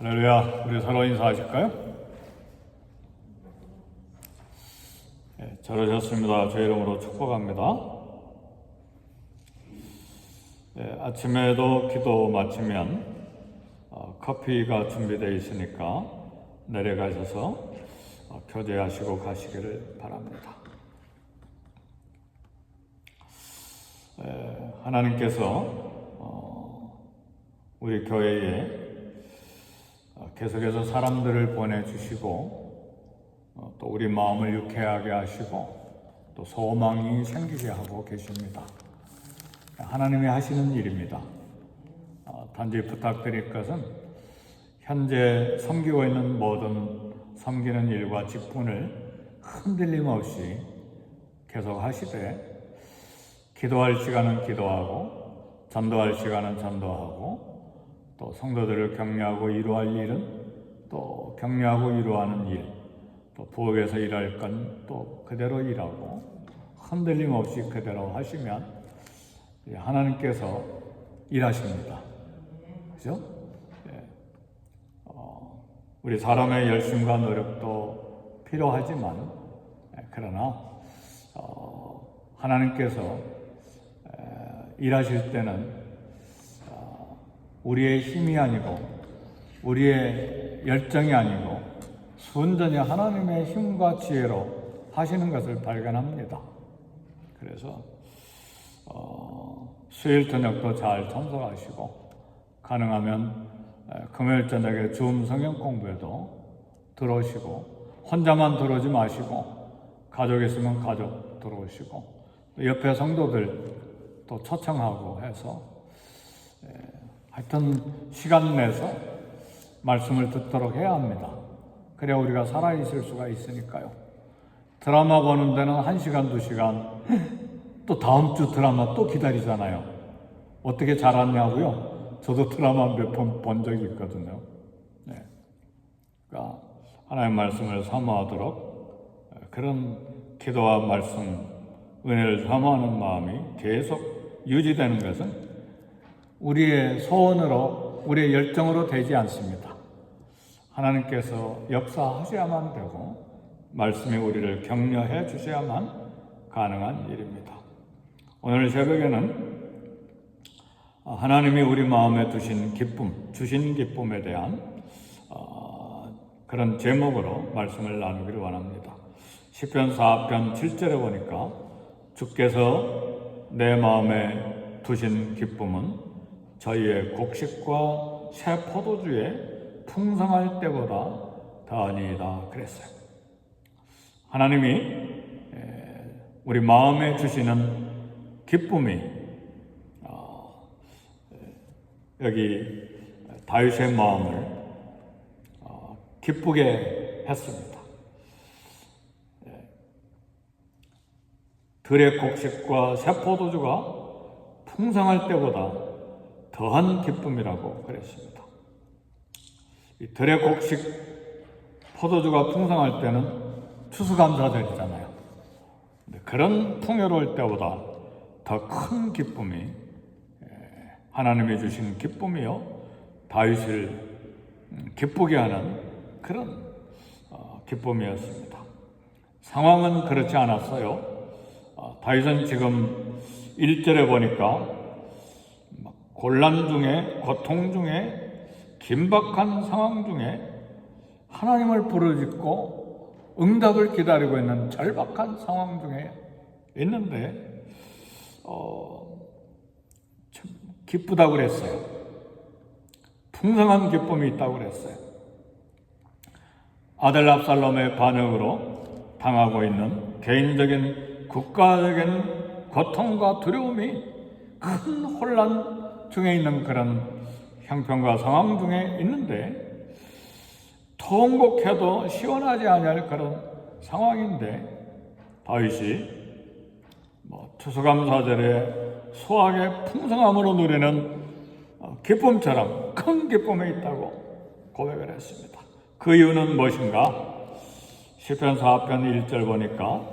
할렐루야. 우리 서로 인사하실까요? 네, 잘오셨습니다. 제 이름으로 축복합니다. 네, 아침에도 기도 마치면 커피가 준비되어 있으니까 내려가셔서 교제하시고 가시기를 바랍니다. 하나님께서 우리 교회에 계속해서 사람들을 보내주시고 또 우리 마음을 유쾌하게 하시고 또 소망이 생기게 하고 계십니다. 하나님이 하시는 일입니다. 단지 부탁드릴 것은 현재 섬기고 있는 모든 섬기는 일과 직분을 흔들림 없이 계속 하시되 기도할 시간은 기도하고 전도할 시간은 전도하고 또 성도들을 격려하고 위로할 일은 또 격려하고 위로하는 일, 또 부엌에서 일할 건 또 그대로 일하고 흔들림 없이 그대로 하시면 하나님께서 일하십니다. 그죠? 네. 우리 사람의 열심과 노력도 필요하지만 그러나 하나님께서 일하실 때는 우리의 힘이 아니고 우리의 열정이 아니고 순전히 하나님의 힘과 지혜로 하시는 것을 발견합니다. 그래서 수요일 저녁도 잘 참석하시고 가능하면 금요일 저녁에 줌 성경 공부에도 들어오시고 혼자만 들어오지 마시고 가족 있으면 가족 들어오시고 옆에 성도들 또 초청하고 해서 하여튼 시간 내서 말씀을 듣도록 해야 합니다. 그래야 우리가 살아있을 수가 있으니까요. 드라마 보는 데는 1시간, 2시간 또 다음 주 드라마 또 기다리잖아요. 어떻게 잘 왔냐고요? 저도 드라마 몇 번 본 적이 있거든요. 네. 그러니까 하나님의 말씀을 사모하도록 그런 기도와 말씀, 은혜를 사모하는 마음이 계속 유지되는 것은 우리의 소원으로, 우리의 열정으로 되지 않습니다. 하나님께서 역사하셔야만 되고 말씀이 우리를 격려해 주셔야만 가능한 일입니다. 오늘 새벽에는 하나님이 우리 마음에 두신 기쁨, 주신 기쁨에 대한 그런 제목으로 말씀을 나누기를 원합니다. 시편 4편 7절에 보니까 주께서 내 마음에 두신 기쁨은 저희의 곡식과 새 포도주에 풍성할 때보다 더하니이다 그랬어요. 하나님이 우리 마음에 주시는 기쁨이 여기 다윗의 마음을 기쁘게 했습니다. 들의 곡식과 새 포도주가 풍성할 때보다 더한 기쁨이라고 그랬습니다. 이 들의 곡식, 포도주가 풍성할 때는 추수감사절이잖아요. 그런 풍요로울 때보다 더 큰 기쁨이 하나님이 주신 기쁨이요 다윗을 기쁘게 하는 그런 기쁨이었습니다. 상황은 그렇지 않았어요. 다윗은 지금 1절에 보니까 곤란 중에, 고통 중에, 긴박한 상황 중에 하나님을 부르짖고 응답을 기다리고 있는 절박한 상황 중에 있는데 참 기쁘다고 그랬어요. 풍성한 기쁨이 있다고 그랬어요. 아들 압살롬의 반역으로 당하고 있는 개인적인 국가적인 고통과 두려움이 큰 혼란 중에 있는 그런 형편과 상황 중에 있는데 통곡해도 시원하지 않을 그런 상황인데 다윗이 추수감사절에 수확의 풍성함으로 누리는 기쁨처럼 큰 기쁨이 있다고 고백을 했습니다. 그 이유는 무엇인가? 시편 4편 1절 보니까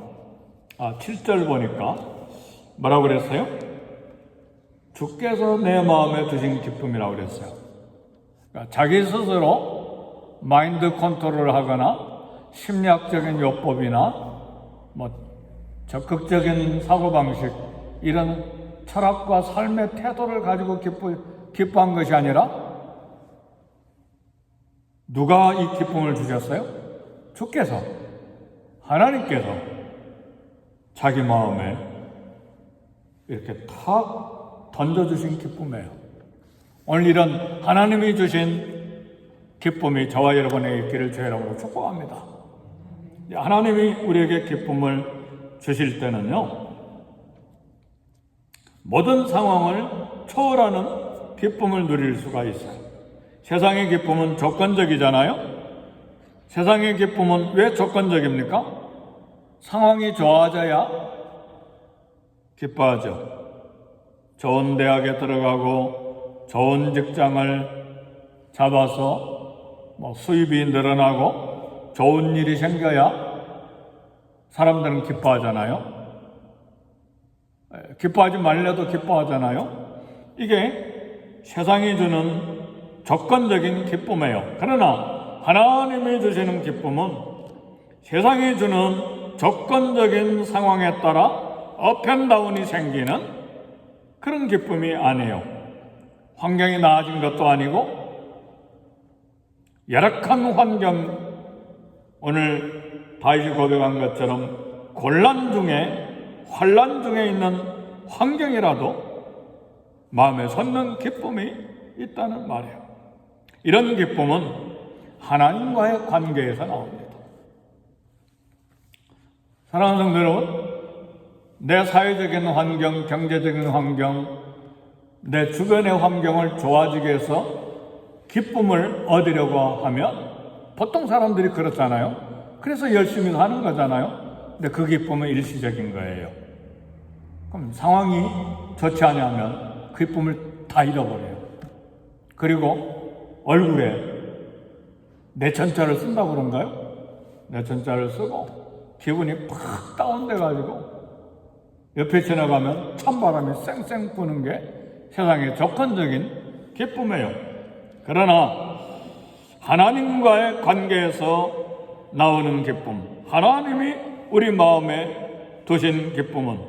7절 보니까 뭐라고 그랬어요? 주께서 내 마음에 두신 기쁨이라고 그랬어요. 그러니까 자기 스스로 마인드 컨트롤을 하거나 심리학적인 요법이나 적극적인 사고방식, 이런 철학과 삶의 태도를 가지고 기뻐한 것이 아니라 누가 이 기쁨을 주셨어요? 주께서, 하나님께서 자기 마음에 이렇게 탁 던져주신 기쁨이에요. 오늘 이런 하나님이 주신 기쁨이 저와 여러분에게 있기를 주의 이름으로 축복합니다. 하나님이 우리에게 기쁨을 주실 때는요, 모든 상황을 초월하는 기쁨을 누릴 수가 있어요. 세상의 기쁨은 조건적이잖아요. 세상의 기쁨은 왜 조건적입니까? 상황이 좋아져야 기뻐하죠. 좋은 대학에 들어가고 좋은 직장을 잡아서 수입이 늘어나고 좋은 일이 생겨야 사람들은 기뻐하잖아요. 기뻐하지 말래도 기뻐하잖아요. 이게 세상이 주는 조건적인 기쁨이에요. 그러나 하나님이 주시는 기쁨은 세상이 주는 조건적인 상황에 따라 업앤다운이 생기는 그런 기쁨이 아니에요. 환경이 나아진 것도 아니고 열악한 환경, 오늘 다윗이 고백한 것처럼 곤란 중에, 환란 중에 있는 환경이라도 마음에 솟는 기쁨이 있다는 말이에요. 이런 기쁨은 하나님과의 관계에서 나옵니다. 사랑하는 성도 여러분, 내 사회적인 환경, 경제적인 환경, 내 주변의 환경을 좋아지게 해서 기쁨을 얻으려고 하면 보통 사람들이 그렇잖아요. 그래서 열심히 하는 거잖아요. 근데 그 기쁨은 일시적인 거예요. 그럼 상황이 좋지 않으면 그 기쁨을 다 잃어버려요. 그리고 얼굴에 내천자를 쓴다고 그런가요? 내천자를 쓰고 기분이 팍 다운돼가지고 옆에 지나가면 찬바람이 쌩쌩 부는 게 세상의 조건적인 기쁨이에요. 그러나 하나님과의 관계에서 나오는 기쁨, 하나님이 우리 마음에 두신 기쁨은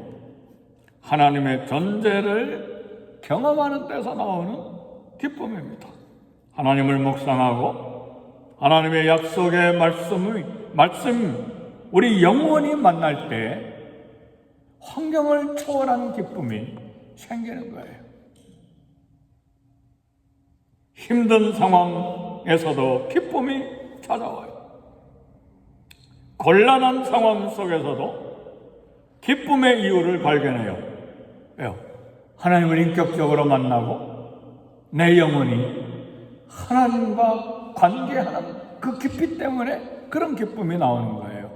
하나님의 존재를 경험하는 데서 나오는 기쁨입니다. 하나님을 묵상하고 하나님의 약속의 말씀, 우리 영원히 만날 때 환경을 초월한 기쁨이 생기는 거예요. 힘든 상황에서도 기쁨이 찾아와요. 곤란한 상황 속에서도 기쁨의 이유를 발견해요. 왜요? 하나님을 인격적으로 만나고 내 영혼이 하나님과 관계하는 그 깊이 때문에 그런 기쁨이 나오는 거예요.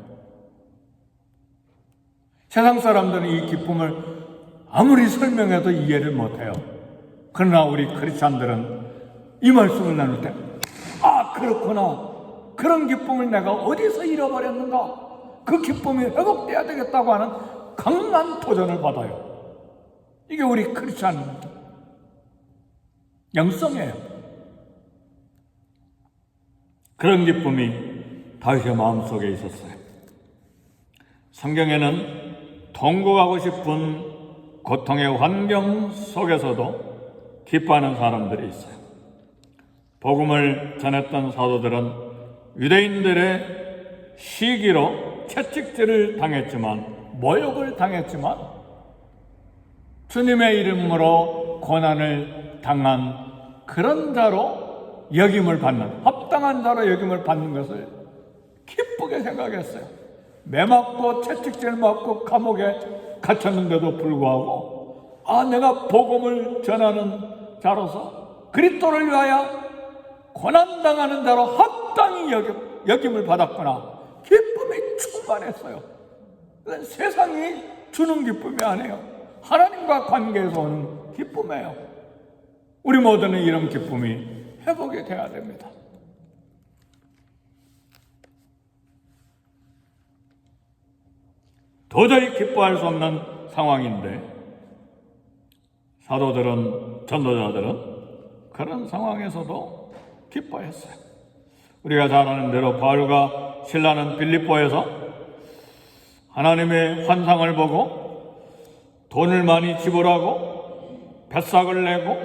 세상 사람들은 이 기쁨을 아무리 설명해도 이해를 못해요. 그러나 우리 크리스찬들은 이 말씀을 나눌 때, 아, 그렇구나. 그런 기쁨을 내가 어디서 잃어버렸는가? 그 기쁨이 회복돼야 되겠다고 하는 강한 도전을 받아요. 이게 우리 크리스찬 영성이에요. 그런 기쁨이 다윗의 마음속에 있었어요. 성경에는 통곡하고 싶은 고통의 환경 속에서도 기뻐하는 사람들이 있어요. 복음을 전했던 사도들은 유대인들의 시기로 채찍질을 당했지만, 모욕을 당했지만 주님의 이름으로 고난을 당한 그런 자로 여김을 받는, 합당한 자로 여김을 받는 것을 기쁘게 생각했어요. 매맞고 채찍질 맞고 감옥에 갇혔는데도 불구하고, 아, 내가 복음을 전하는 자로서 그리스도를 위하여 고난당하는 자로 합당히 여김을 받았구나. 기쁨이 충만했어요. 그건 세상이 주는 기쁨이 아니에요. 하나님과 관계에서 오는 기쁨이에요. 우리 모두는 이런 기쁨이 회복이 돼야 됩니다. 도저히 기뻐할 수 없는 상황인데 사도들은, 전도자들은 그런 상황에서도 기뻐했어요. 우리가 잘 아는 대로 바울과 실라는 빌립보에서 하나님의 환상을 보고 돈을 많이 지불하고 뱃삭을 내고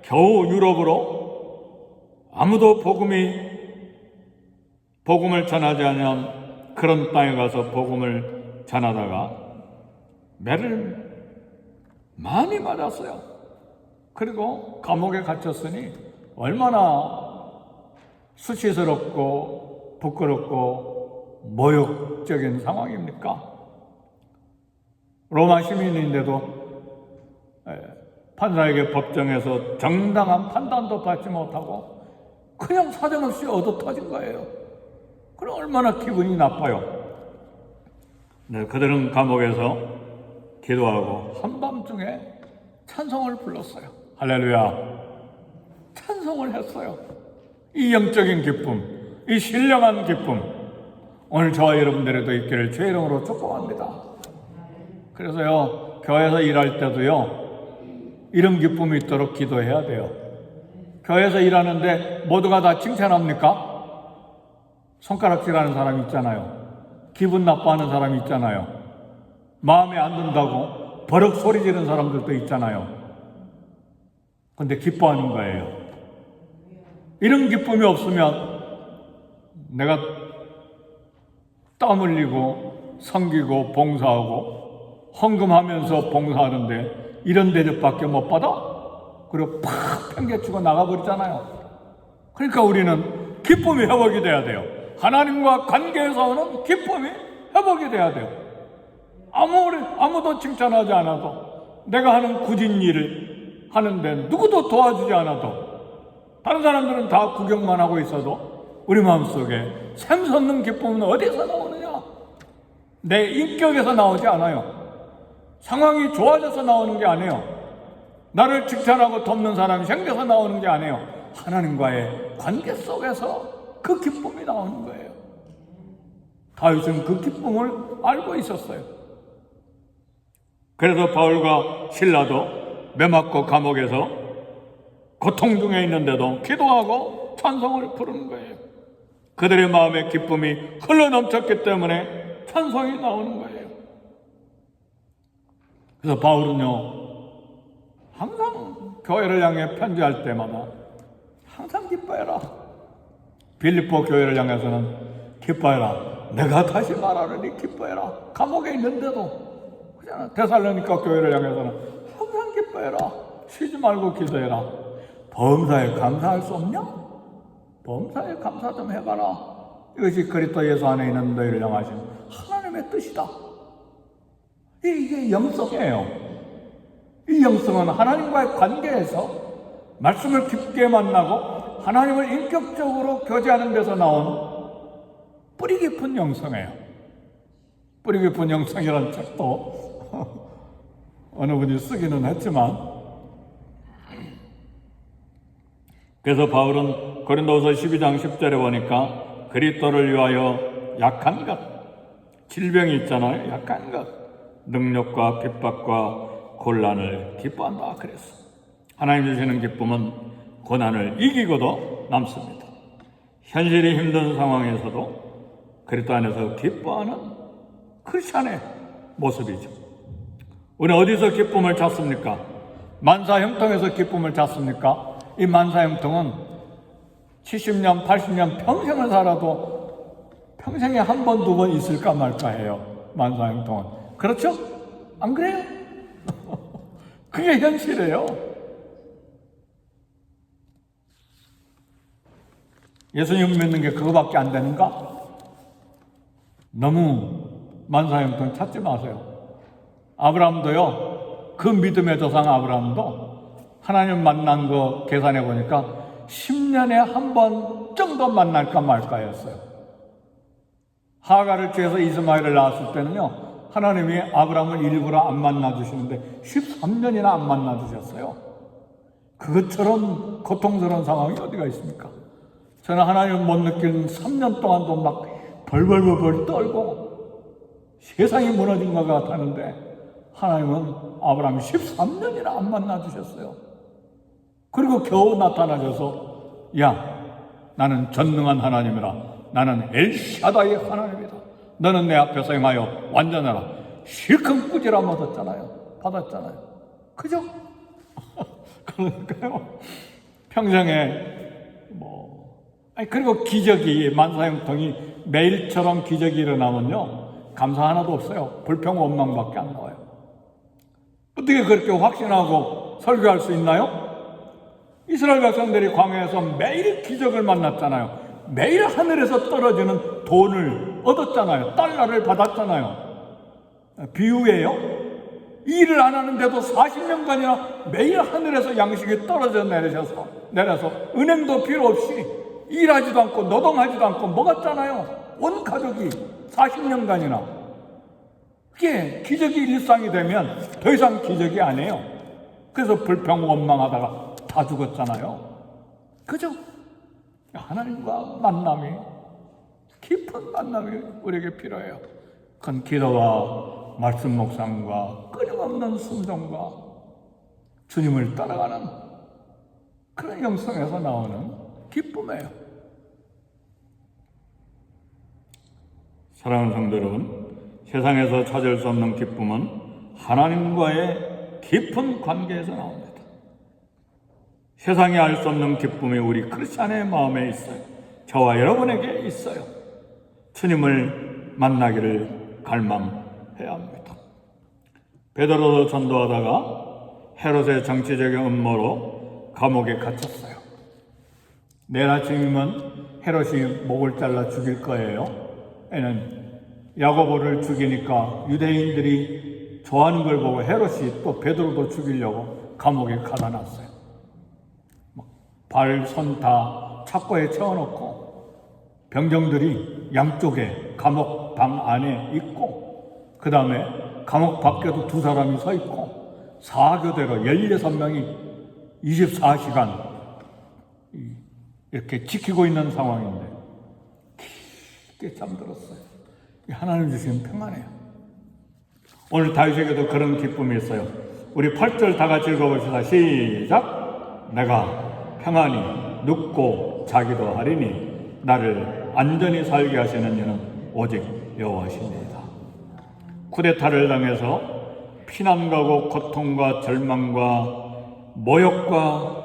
겨우 유럽으로 아무도 복음을 전하지 않은 그런 땅에 가서 복음을 전하다가 매를 많이 맞았어요. 그리고 감옥에 갇혔으니 얼마나 수치스럽고 부끄럽고 모욕적인 상황입니까? 로마 시민인데도 판사에게 법정에서 정당한 판단도 받지 못하고 그냥 사정없이 얻어 터진 거예요. 그럼 얼마나 기분이 나빠요. 네, 그들은 감옥에서 기도하고 한밤중에 찬송을 불렀어요. 할렐루야. 찬송을 했어요. 이 영적인 기쁨, 이 신령한 기쁨, 오늘 저와 여러분들에도 있기를 주의 이름으로 축복합니다. 그래서요, 교회에서 일할 때도요, 이런 기쁨이 있도록 기도해야 돼요. 교회에서 일하는데 모두가 다 칭찬합니까? 손가락질하는 사람이 있잖아요. 기분 나빠하는 사람이 있잖아요. 마음에 안 든다고 버럭 소리 지르는 사람들도 있잖아요. 근데 기뻐하는 거예요. 이런 기쁨이 없으면 내가 땀 흘리고 섬기고 봉사하고 헌금하면서 봉사하는데 이런 대접밖에 못 받아? 그리고 팍 팽개치고 나가버리잖아요. 그러니까 우리는 기쁨이 회복이 돼야 돼요. 하나님과 관계에서 오는 기쁨이 회복이 돼야 돼요. 아무도 칭찬하지 않아도 내가 하는 굳은 일을 하는데 누구도 도와주지 않아도 다른 사람들은 다 구경만 하고 있어도 우리 마음속에 샘솟는 기쁨은 어디서 나오느냐? 내 인격에서 나오지 않아요. 상황이 좋아져서 나오는 게 아니에요. 나를 칭찬하고 돕는 사람이 생겨서 나오는 게 아니에요. 하나님과의 관계 속에서 그 기쁨이 나오는 거예요. 다윗은 그 기쁨을 알고 있었어요. 그래서 바울과 실라도 매맞고 감옥에서 고통 중에 있는데도 기도하고 찬송을 부르는 거예요. 그들의 마음에 기쁨이 흘러넘쳤기 때문에 찬송이 나오는 거예요. 그래서 바울은요, 항상 교회를 향해 편지할 때마다 항상 기뻐해라. 빌립보 교회를 향해서는 기뻐해라. 내가 다시 말하느니 기뻐해라. 감옥에 있는데도 그잖아. 데살로니가 교회를 향해서는 항상 기뻐해라. 쉬지 말고 기도해라. 범사에 감사할 수 없냐? 범사에 감사 좀 해봐라. 이것이 그리스도 예수 안에 있는 너희를 향하신 하나님의 뜻이다. 이게 영성이에요. 이 영성은 하나님과의 관계에서 말씀을 깊게 만나고 하나님을 인격적으로 교제하는 데서 나온 뿌리 깊은 영성이에요. 뿌리 깊은 영성이라는 책도 어느 분이 쓰기는 했지만, 그래서 바울은 고린도후서 12장 10절에 보니까 그리스도를 위하여 약한 것, 질병이 있잖아요. 약한 것, 능력과 핍박과 곤란을 기뻐한다 그랬어. 하나님 주시는 기쁨은 고난을 이기고도 남습니다. 현실이 힘든 상황에서도 그리스도 안에서 기뻐하는 크리스찬의 모습이죠. 우리는 어디서 기쁨을 찾습니까? 만사형통에서 기쁨을 찾습니까? 이 만사형통은 70년, 80년 평생을 살아도 평생에 한 번, 두 번 있을까 말까 해요. 만사형통은. 그렇죠? 안 그래요? 그게 현실이에요. 예수님 믿는 게 그거밖에 안 되는가? 너무 만사형통 찾지 마세요. 아브라함도요, 그 믿음의 조상 아브라함도 하나님 만난 거 계산해 보니까 10년에 한 번 정도 만날까 말까였어요. 하가를 취해서 이스마엘을 낳았을 때는요, 하나님이 아브라함을 일부러 안 만나 주시는데 13년이나 안 만나 주셨어요. 그것처럼 고통스러운 상황이 어디가 있습니까? 저는 하나님을 못 느낀 3년 동안도 막 벌벌벌 떨고 세상이 무너진 것 같았는데 하나님은 아브라함이 13년이나 안 만나 주셨어요. 그리고 겨우 나타나셔서 야, 나는 전능한 하나님이라. 나는 엘샤다의 하나님이다. 너는 내 앞에서 행하여 완전하라. 실컷 꾸지람 받았잖아요. 그죠? 그러니까요. 평생에 그리고 기적이 만사형통이 매일처럼 기적이 일어나면요, 감사 하나도 없어요. 불평 원망밖에 안 나와요. 어떻게 그렇게 확신하고 설교할 수 있나요? 이스라엘 백성들이 광야에서 매일 기적을 만났잖아요. 매일 하늘에서 떨어지는 돈을 얻었잖아요. 달러를 받았잖아요. 비유예요. 일을 안 하는데도 40년간이나 매일 하늘에서 양식이 떨어져 내려서 은행도 필요 없이 일하지도 않고 노동하지도 않고 먹었잖아요. 온 가족이 40년간이나. 그게 기적이 일상이 되면 더 이상 기적이 아니에요. 그래서 불평 원망하다가 다 죽었잖아요. 그죠? 하나님과 만남이, 깊은 만남이 우리에게 필요해요. 그건 기도와 말씀 묵상과 끊임없는 순종과 주님을 따라가는 그런 영성에서 나오는 기쁨이에요. 사랑하는 성도 여러분, 세상에서 찾을 수 없는 기쁨은 하나님과의 깊은 관계에서 나옵니다. 세상에 알 수 없는 기쁨이 우리 크리스찬의 마음에 있어요. 저와 여러분에게 있어요. 주님을 만나기를 갈망해야 합니다. 베드로도 전도하다가 헤롯의 정치적인 음모로 감옥에 갇혔어요. 내일 아침이면 헤롯이 목을 잘라 죽일 거예요. 얘는 야고보를 죽이니까 유대인들이 좋아하는 걸 보고 헤롯이 또 베드로도 죽이려고 감옥에 가다 놨어요. 발, 손 다 착고에 채워놓고 병정들이 양쪽에 감옥 방 안에 있고, 그 다음에 감옥 밖에도 두 사람이 서 있고, 사교대로 16명이 24시간 이렇게 지키고 있는 상황인데 깊게 잠들었어요. 하나님 주신 평안이에요. 오늘 다윗에게도 그런 기쁨이 있어요. 우리 8절 다 같이 읽어봅시다. 시작. 내가 평안히 눕고 자기도 하리니 나를 안전히 살게 하시는 이는 오직 여호와시니이다. 쿠데타를 당해서 피난가고 고통과 절망과 모욕과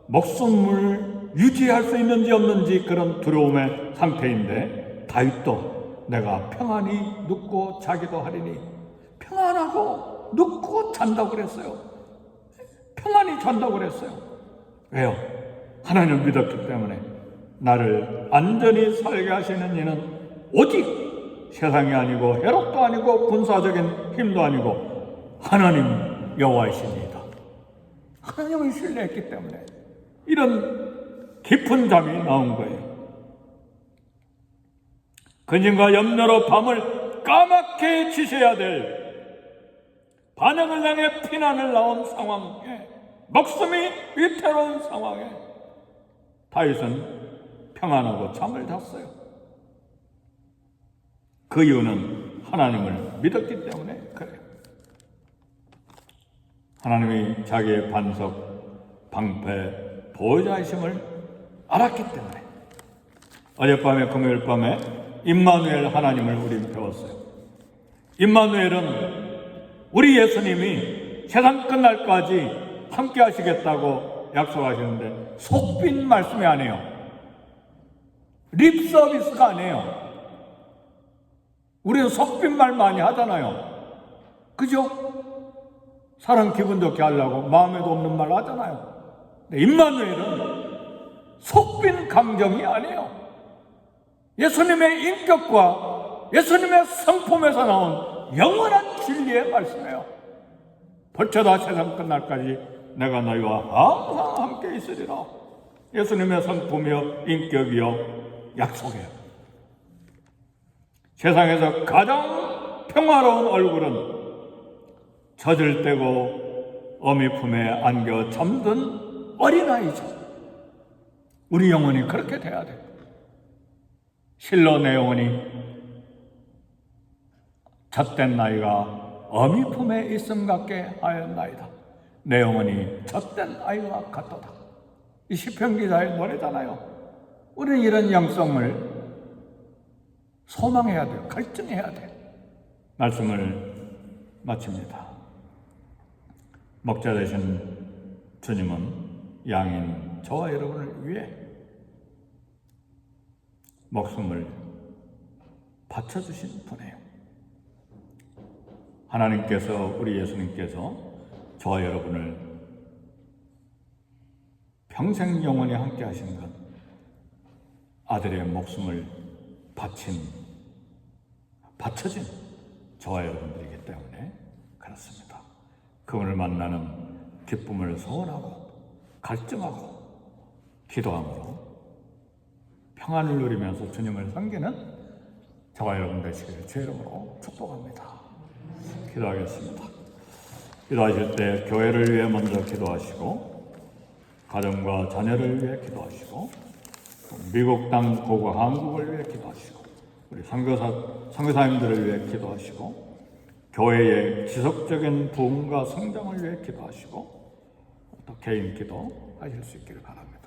목숨을 유지할 수 있는지 없는지 그런 두려움의 상태인데, 다윗도 내가 평안히 눕고 자기도 하리니, 평안하고 눕고 잔다고 그랬어요. 평안히 잔다고 그랬어요. 왜요? 하나님을 믿었기 때문에. 나를 안전히 살게 하시는 이는 오직 세상이 아니고 헤롯도 아니고 군사적인 힘도 아니고 하나님 여호와이십니다. 하나님을 신뢰했기 때문에 이런 깊은 잠이 나온 거예요. 근심과 염려로 밤을 까맣게 지새야 될 반역을 당해 피난을 나온 상황에, 목숨이 위태로운 상황에 다윗은 평안하고 잠을 잤어요. 그 이유는 하나님을 믿었기 때문에 그래요. 하나님이 자기의 반석, 방패, 보호자이심을 알았기 때문에. 어젯밤에 금요일 밤에 임마누엘 하나님을 우리 배웠어요. 임마누엘은 우리 예수님이 세상 끝날까지 함께 하시겠다고 약속하시는데 속빈 말씀이 아니에요. 립 서비스가 아니에요. 우리는 속빈 말 많이 하잖아요. 그죠? 사람 기분 좋게 하려고 마음에도 없는 말 하잖아요. 근데 임마누엘은 속빈 감정이 아니에요. 예수님의 인격과 예수님의 성품에서 나온 영원한 진리의 말씀이에요. 벌쳐다 세상 끝날까지 내가 너희와 항상 함께 있으리라. 예수님의 성품이요 인격이요 약속이에요. 세상에서 가장 평화로운 얼굴은 젖을 떼고 어미 품에 안겨 잠든 어린아이죠. 우리 영혼이 그렇게 돼야 돼요. 실로 내 영혼이 젖된 나이가 어미 품에 있음 같게 하였나이다. 내 영혼이 젖된 아이와 같도다. 이 시편 기자의 노래잖아요. 우리는 이런 영성을 소망해야 돼요. 갈증해야 돼요. 말씀을 마칩니다. 목자 되신 주님은 양인 저와 여러분을 위해 목숨을 바쳐주신 분이에요. 하나님께서, 우리 예수님께서 저와 여러분을 평생 영원히 함께 하신 것, 아들의 목숨을 바쳐진 저와 여러분들이기 때문에 그렇습니다. 그분을 만나는 기쁨을 소원하고 갈증하고 기도함으로 평안을 누리면서 주님을 섬기는 저와 여러분 되시기를 주의 이름으로 축복합니다. 기도하겠습니다. 기도하실 때 교회를 위해 먼저 기도하시고 가정과 자녀를 위해 기도하시고 미국 땅 고국 한국을 위해 기도하시고 우리 선교사님들을 위해 기도하시고 교회의 지속적인 부흥과 성장을 위해 기도하시고 또 개인 기도 하실 수 있기를 바랍니다.